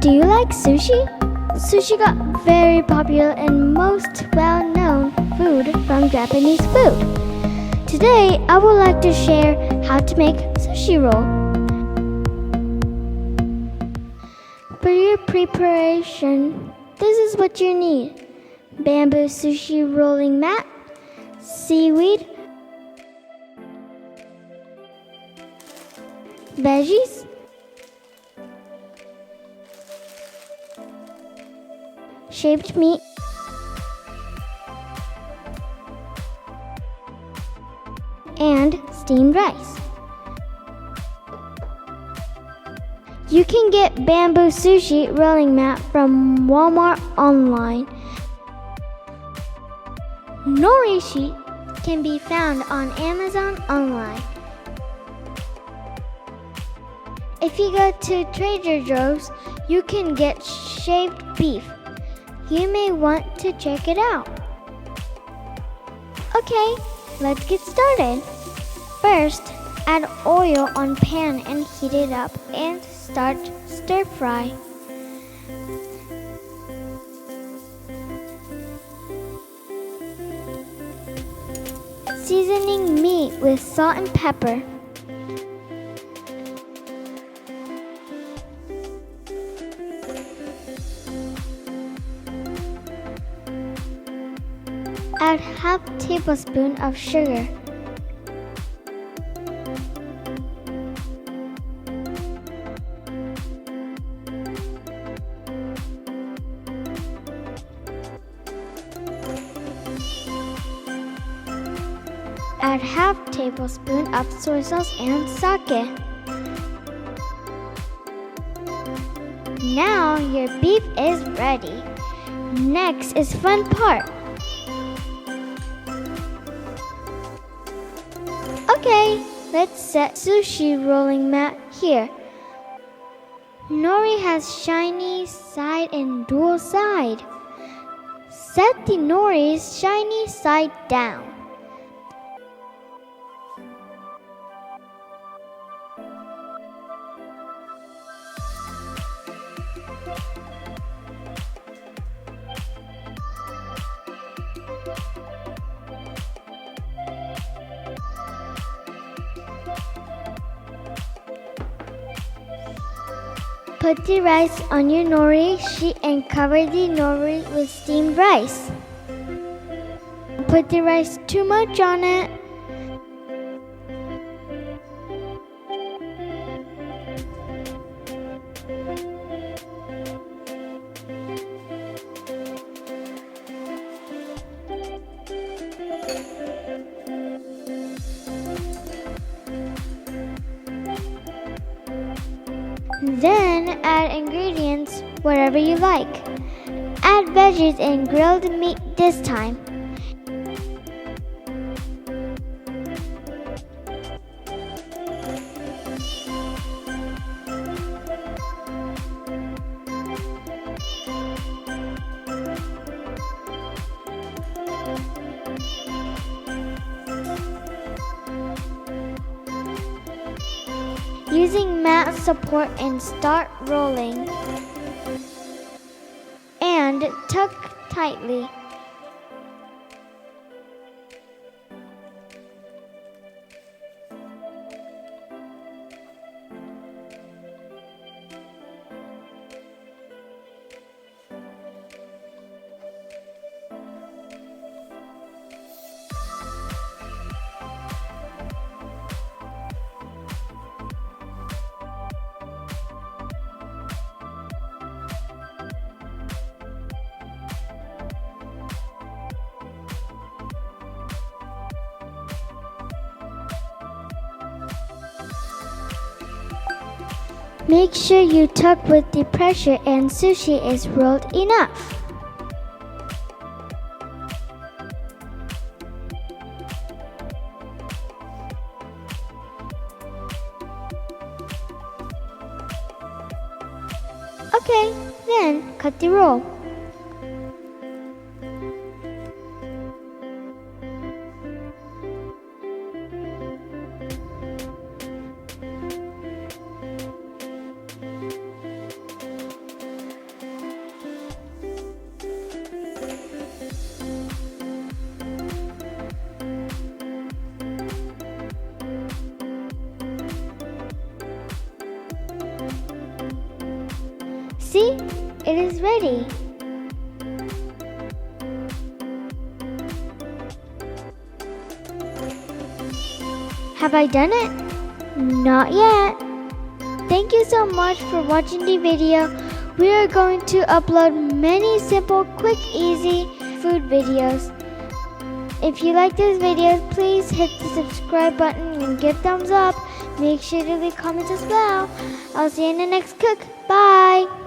Do you like sushi? Sushi got very popular and most well-known food from Japanese food. Today, I would like to share how to make sushi roll. For your preparation, this is what you need: bamboo sushi rolling mat, seaweed, veggies, shaped meat, and steamed rice. You can get bamboo sushi rolling mat from Walmart online. Nori sheet can be found on Amazon online. If you go to Trader Joe's, you can get shaved beef. You may want to check it out. Okay, let's get started. First, add oil on pan and heat it up and start stir fry. Seasoning meat with salt and pepper. Add half tablespoon of sugar. Add half tablespoon of soy sauce and sake. Now your beef is ready. Next is fun part. Okay, let's set sushi rolling mat here. Nori has shiny side and dual side. Set the nori's shiny side down. Put the rice on your nori sheet and cover the nori with steamed rice. Put the rice too much on it. Then add ingredients whatever you like. Add veggies and grilled meat this time. Using mat support and start rolling. And tuck tightly. Make sure you tuck with the pressure and sushi is rolled enough. Okay, then cut the roll. See? It is ready. Have I done it? Not yet. Thank you so much for watching the video. We are going to upload many simple, quick, easy food videos. If you like this video, please hit the subscribe button and give thumbs up. Make sure to leave comments as well. I'll see you in the next cook. Bye!